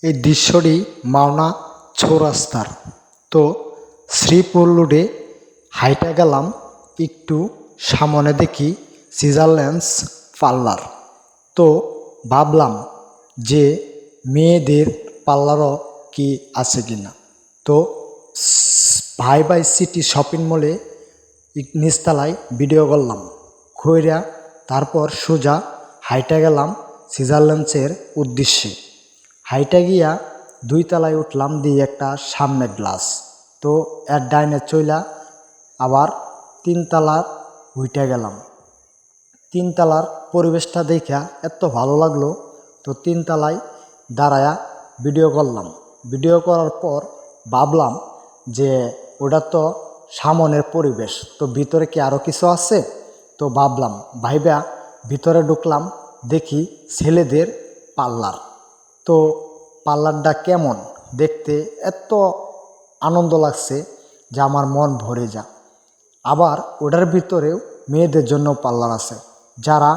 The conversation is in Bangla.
এই দৃশ্যটি মাওনা চৌরাস্তার। তো শ্রীপুর রোডে হাইটা গেলাম, একটু সামনে দেখি সিজারল্যান্ডস পার্লার। তো ভাবলাম যে মেয়েদের পার্লারও কি আছে কিনা। তো ভাই ভাই সিটি শপিং মলে নিচতলায় ভিডিও করলাম, কইরা তারপর সোজা হাইটা গেলাম সিজারল্যান্ডসের উদ্দেশ্যে। হাইটা গিয়া 2 তলায় উঠলাম, দিয়ে একটা সামনে গ্লাস। তো এর ডাইনে চইলা আবার 3 তলার উইটা গেলাম। 3 তলার পরিবেশটা দেখা এত ভালো লাগলো, তো 3 তলায় দাঁড়ায়া ভিডিও করলাম। ভিডিও করার পর ভাবলাম যে ওটা তো সামনের পরিবেশ, তো ভিতরে কি আরও কিছু আছে। তো ভাবলাম ভাইবা ভিতরে ঢুকলাম, দেখি ছেলেদের পার্লার। তো পার্লারটা কেমন দেখতে, এত আনন্দ লাগছে যে আমার মন ভরে যা। আবার ওটার ভিতরেও মেয়েদের জন্য পার্লার আছে, যারা